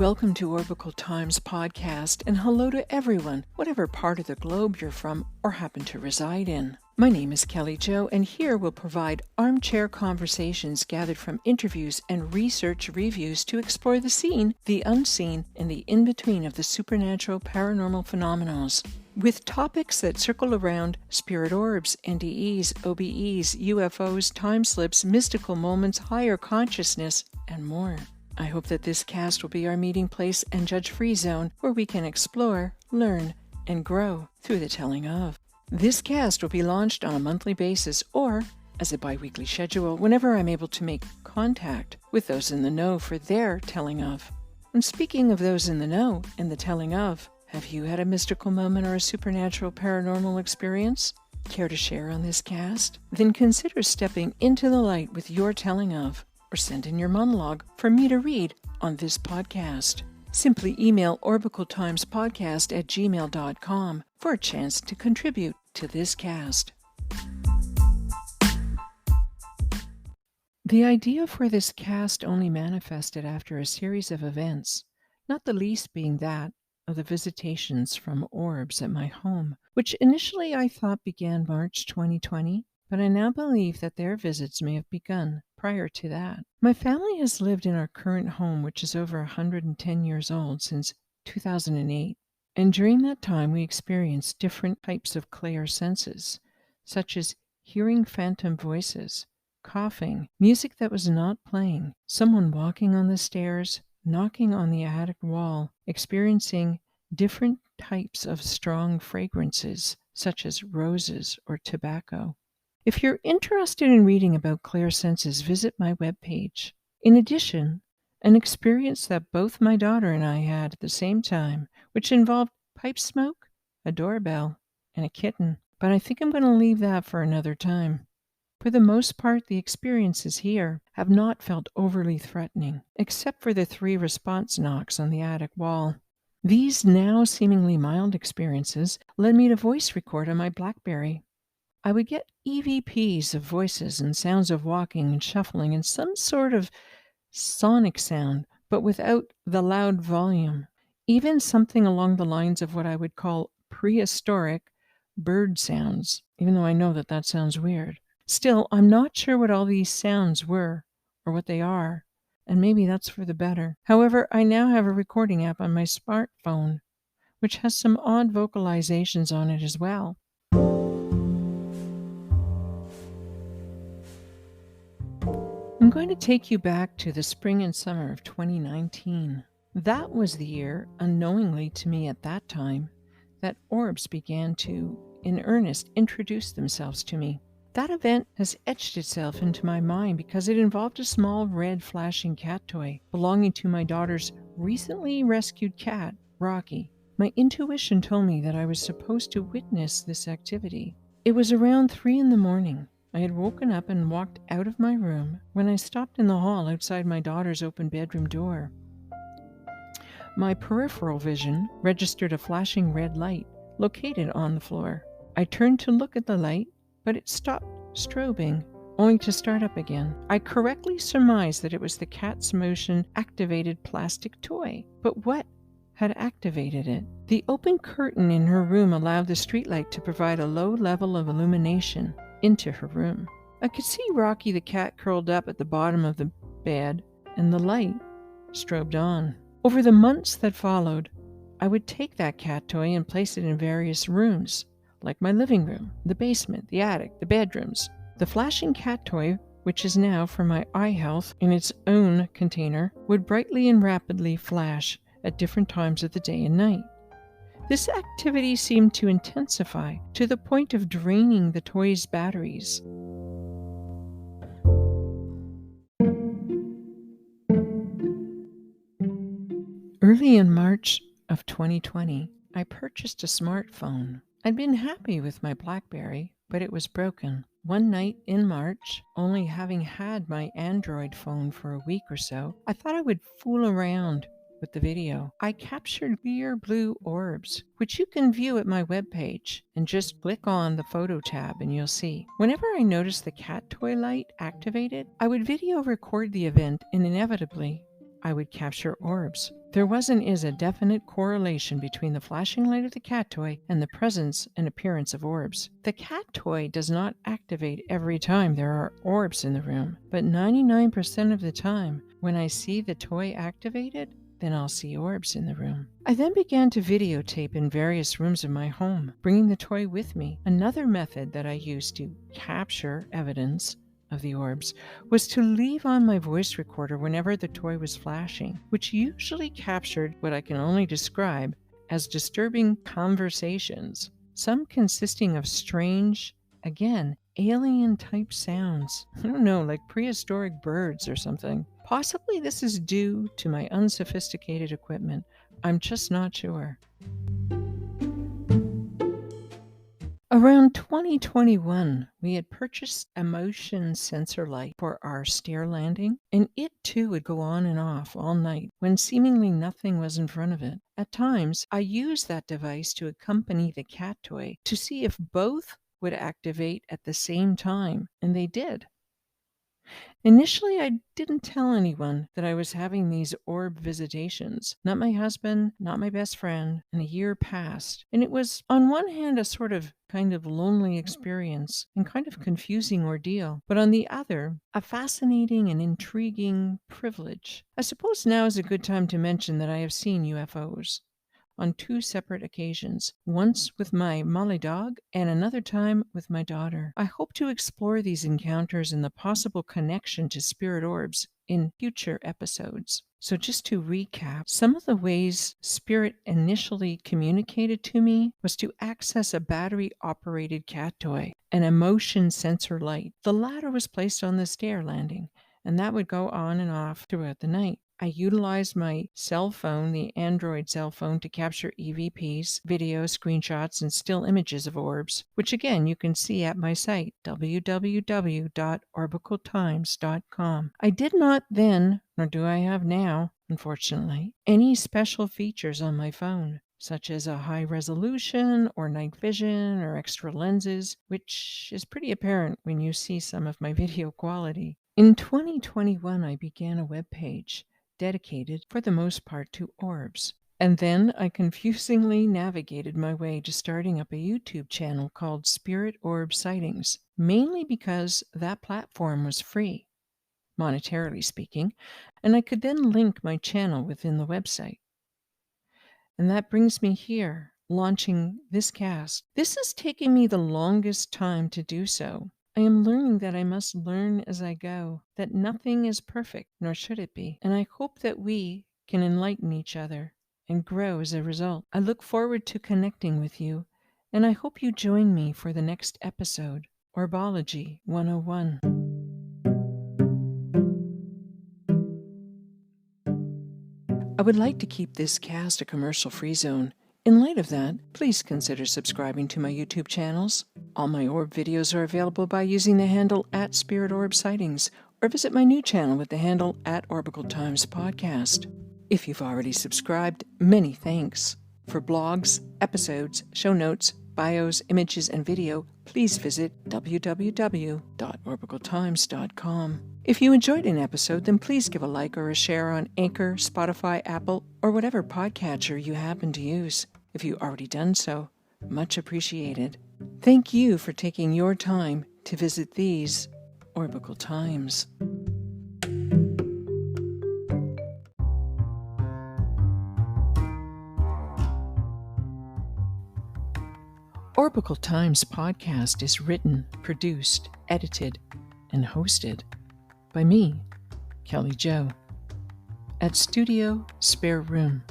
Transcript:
Welcome to Orbicle Times Podcast, and hello to everyone, whatever part of the globe you're from or happen to reside in. My name is Kelly Jo, and here we'll provide armchair conversations gathered from interviews and research reviews to explore the seen, the unseen, and the in-between of the supernatural paranormal phenomena, with topics that circle around spirit orbs, NDEs, OBEs, UFOs, time slips, mystical moments, higher consciousness, and more. I hope that this cast will be our meeting place and judge-free zone where we can explore, learn, and grow through the telling of. This cast will be launched on a monthly basis or as a bi-weekly schedule whenever I'm able to make contact with those in the know for their telling of. And speaking of those in the know and the telling of, have you had a mystical moment or a supernatural paranormal experience? Care to share on this cast? Then consider stepping into the light with your telling of, or send in your monologue for me to read on this podcast. Simply email orbicleTimesPodcast@gmail.com for a chance to contribute to this cast. The idea for this cast only manifested after a series of events, not the least being that of the visitations from orbs at my home, which initially I thought began March 2020, but I now believe that their visits may have begun prior to that. My family has lived in our current home, which is over 110 years old, since 2008. And during that time, we experienced different types of clairsenses, such as hearing phantom voices, coughing, music that was not playing, someone walking on the stairs, knocking on the attic wall, experiencing different types of strong fragrances, such as roses or tobacco. If you're interested in reading about clairsenses, visit my webpage. In addition, an experience that both my daughter and I had at the same time, which involved pipe smoke, a doorbell, and a kitten. But I think I'm going to leave that for another time. For the most part, the experiences here have not felt overly threatening, except for the 3 response knocks on the attic wall. These now seemingly mild experiences led me to voice record on my BlackBerry. I would get EVPs of voices and sounds of walking and shuffling and some sort of sonic sound, but without the loud volume. Even something along the lines of what I would call prehistoric bird sounds, even though I know that that sounds weird. Still, I'm not sure what all these sounds were or what they are, and maybe that's for the better. However, I now have a recording app on my smartphone, which has some odd vocalizations on it as well. I'm going to take you back to the spring and summer of 2019. That was the year, unknowingly to me at that time, that orbs began to, in earnest, introduce themselves to me. That event has etched itself into my mind because it involved a small red flashing cat toy belonging to my daughter's recently rescued cat, Rocky. My intuition told me that I was supposed to witness this activity. It was around 3 a.m. I had woken up and walked out of my room when I stopped in the hall outside my daughter's open bedroom door. My peripheral vision registered a flashing red light located on the floor. I turned to look at the light, but it stopped strobing, only to start up again. I correctly surmised that it was the cat's motion-activated plastic toy. But what had activated it? The open curtain in her room allowed the streetlight to provide a low level of illumination into her room. I could see Rocky the cat curled up at the bottom of the bed, and the light strobed on. Over the months that followed, I would take that cat toy and place it in various rooms, like my living room, the basement, the attic, the bedrooms. The flashing cat toy, which is now for my eye health in its own container, would brightly and rapidly flash at different times of the day and night. This activity seemed to intensify to the point of draining the toy's batteries. Early in March of 2020, I purchased a smartphone. I'd been happy with my BlackBerry, but it was broken. One night in March, only having had my Android phone for a week or so, I thought I would fool around with the video. I captured clear blue orbs, which you can view at my webpage, and just click on the photo tab and you'll see. Whenever I noticed the cat toy light activated, I would video record the event, and inevitably, I would capture orbs. There is a definite correlation between the flashing light of the cat toy and the presence and appearance of orbs. The cat toy does not activate every time there are orbs in the room, but 99% of the time, when I see the toy activated, then I'll see orbs in the room. I then began to videotape in various rooms of my home, bringing the toy with me. Another method that I used to capture evidence of the orbs was to leave on my voice recorder whenever the toy was flashing, which usually captured what I can only describe as disturbing conversations, some consisting of strange, again, alien-type sounds. I don't know, like prehistoric birds or something. Possibly this is due to my unsophisticated equipment. I'm just not sure. Around 2021, we had purchased a motion sensor light for our stair landing, and it too would go on and off all night when seemingly nothing was in front of it. At times, I used that device to accompany the cat toy to see if both would activate at the same time, and they did. Initially, I didn't tell anyone that I was having these orb visitations. Not my husband, not my best friend, and a year passed. And it was, on one hand, a sort of kind of lonely experience and kind of confusing ordeal, but on the other, a fascinating and intriguing privilege. I suppose now is a good time to mention that I have seen UFOs on 2 separate occasions, once with my Molly dog and another time with my daughter. I hope to explore these encounters and the possible connection to spirit orbs in future episodes. So just to recap, some of the ways spirit initially communicated to me was to access a battery-operated cat toy and a motion sensor light. The latter was placed on the stair landing, and that would go on and off throughout the night. I utilized my cell phone, the Android cell phone, to capture EVPs, video, screenshots, and still images of orbs, which again you can see at my site, www.orbicletimes.com. I did not then, nor do I have now, unfortunately, any special features on my phone, such as a high resolution or night vision or extra lenses, which is pretty apparent when you see some of my video quality. In 2021, I began a webpage dedicated for the most part to orbs. And then I confusingly navigated my way to starting up a YouTube channel called Spirit Orbs Sightings, mainly because that platform was free, monetarily speaking, and I could then link my channel within the website. And that brings me here, launching this cast. This is taking me the longest time to do so. I am learning that I must learn as I go, that nothing is perfect, nor should it be, and I hope that we can enlighten each other and grow as a result. I look forward to connecting with you, and I hope you join me for the next episode, Orbology 101. I would like to keep this cast a commercial-free zone. In light of that, please consider subscribing to my YouTube channels. All my orb videos are available by using the handle @Spirit Orbs Sightings, or visit my new channel with the handle @Orbicle Times Podcast. If you've already subscribed, many thanks. For blogs, episodes, show notes, bios, images, and video, please visit www.orbicletimes.com. If you enjoyed an episode, then please give a like or a share on Anchor, Spotify, Apple, or whatever podcatcher you happen to use. If you've already done so, much appreciated. Thank you for taking your time to visit these Orbicle Times. Orbicle Times Podcast is written, produced, edited, and hosted by me, Kelly Jo, at Studio Spare Room.